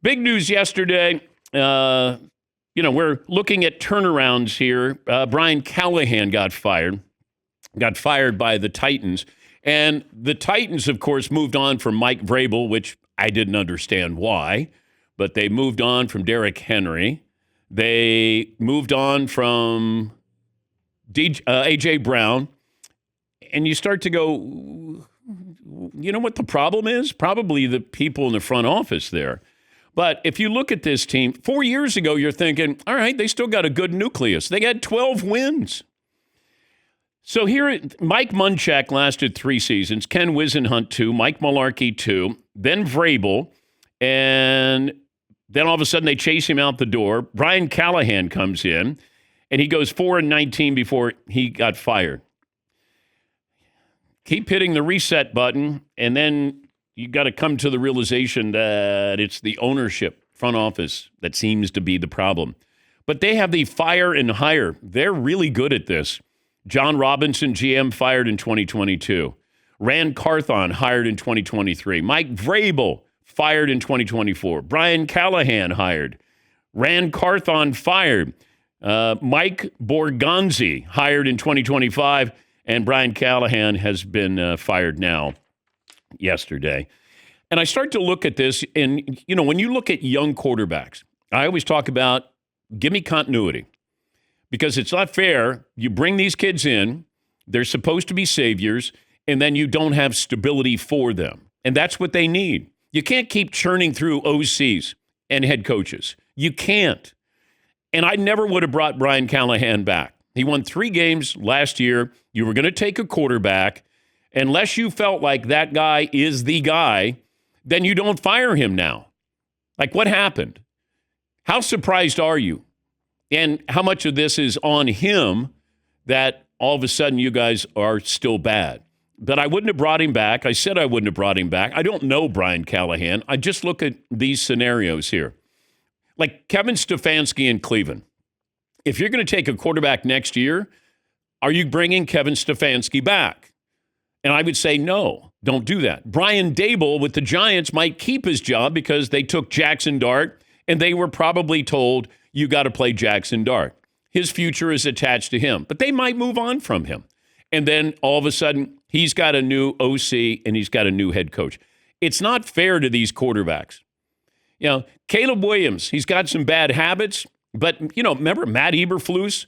Big news yesterday. We're looking at turnarounds here. Brian Callahan got fired by the Titans. And the Titans, of course, moved on from Mike Vrabel, which I didn't understand why. But they moved on from Derrick Henry. They moved on from A.J. Brown. And you start to go, you know what the problem is? Probably the people in the front office there. But if you look at this team, 4 years ago, you're thinking, all right, they still got a good nucleus. They got 12 wins. So here, Mike Munchak lasted 3 seasons, Ken Wisenhunt 2, Mike Mularkey 2, then Vrabel, and then all of a sudden they chase him out the door. Brian Callahan comes in, and he goes 4-19 before he got fired. Keep hitting the reset button, and then you got to come to the realization that it's the ownership, front office, that seems to be the problem. But they have the fire and hire. They're really good at this. John Robinson, GM, fired in 2022. Rand Carthon, hired in 2023. Mike Vrabel, fired in 2024. Brian Callahan, hired. Rand Carthon, fired. Mike Borgonzi, hired in 2025. And Brian Callahan has been fired now. Yesterday. And I start to look at this, and, when you look at young quarterbacks, I always talk about give me continuity because it's not fair. You bring these kids in, they're supposed to be saviors, and then you don't have stability for them. And that's what they need. You can't keep churning through OCs and head coaches. You can't. And I never would have brought Brian Callahan back. He won 3 games last year. You were going to take a quarterback. Unless you felt like that guy is the guy, then you don't fire him now. Like, what happened? How surprised are you? And how much of this is on him that all of a sudden you guys are still bad? But I wouldn't have brought him back. I said I wouldn't have brought him back. I don't know Brian Callahan. I just look at these scenarios here. Like Kevin Stefanski in Cleveland. If you're going to take a quarterback next year, are you bringing Kevin Stefanski back? And I would say, no, don't do that. Brian Daboll with the Giants might keep his job because they took Jackson Dart, and they were probably told, you got to play Jackson Dart. His future is attached to him. But they might move on from him. And then all of a sudden, he's got a new OC, and he's got a new head coach. It's not fair to these quarterbacks. Caleb Williams, he's got some bad habits. But, remember Matt Eberflus?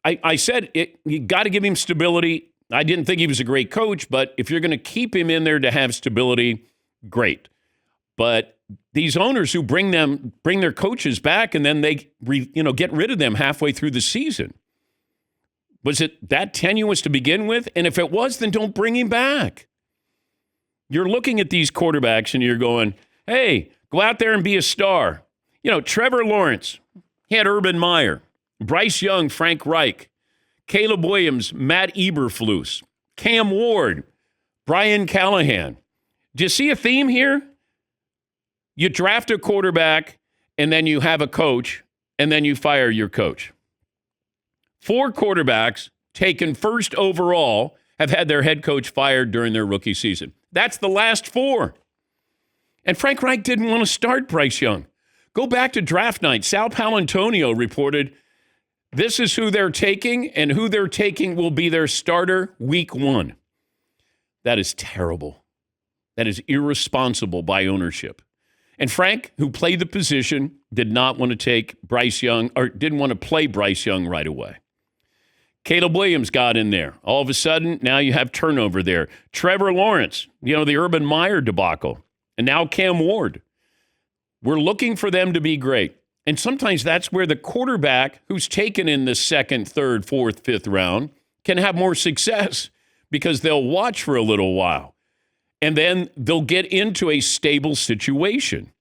I said you got to give him stability. I didn't think he was a great coach, but if you're going to keep him in there to have stability, great. But these owners who bring their coaches back and then they get rid of them halfway through the season. Was it that tenuous to begin with? And if it was, then don't bring him back. You're looking at these quarterbacks and you're going, hey, go out there and be a star. Trevor Lawrence, he had Urban Meyer. Bryce Young, Frank Reich. Caleb Williams, Matt Eberflus, Cam Ward, Brian Callahan. Do you see a theme here? You draft a quarterback, and then you have a coach, and then you fire your coach. 4 quarterbacks taken first overall have had their head coach fired during their rookie season. That's the last 4. And Frank Reich didn't want to start Bryce Young. Go back to draft night. Sal Paolantonio reported, this is who they're taking, and who they're taking will be their starter week 1. That is terrible. That is irresponsible by ownership. And Frank, who played the position, did not want to take Bryce Young, or didn't want to play Bryce Young right away. Caleb Williams got in there. All of a sudden, now you have turnover there. Trevor Lawrence, the Urban Meyer debacle. And now Cam Ward. We're looking for them to be great. And sometimes that's where the quarterback who's taken in the 2nd, 3rd, 4th, 5th round can have more success because they'll watch for a little while. And then they'll get into a stable situation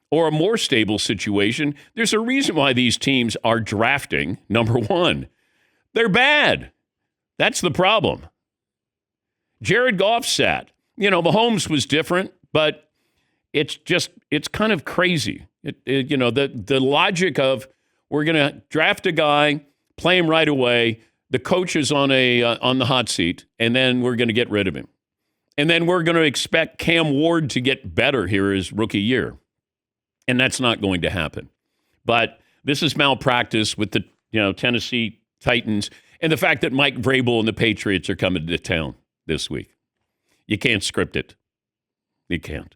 or a more stable situation. There's a reason why these teams are drafting, number 1. They're bad. That's the problem. Jared Goff sat. Mahomes was different, but it's kind of crazy. The logic of we're going to draft a guy, play him right away, the coach is on the hot seat, and then we're going to get rid of him. And then we're going to expect Cam Ward to get better here his rookie year. And that's not going to happen. But this is malpractice with the Tennessee Titans and the fact that Mike Vrabel and the Patriots are coming to town this week. You can't script it. You can't.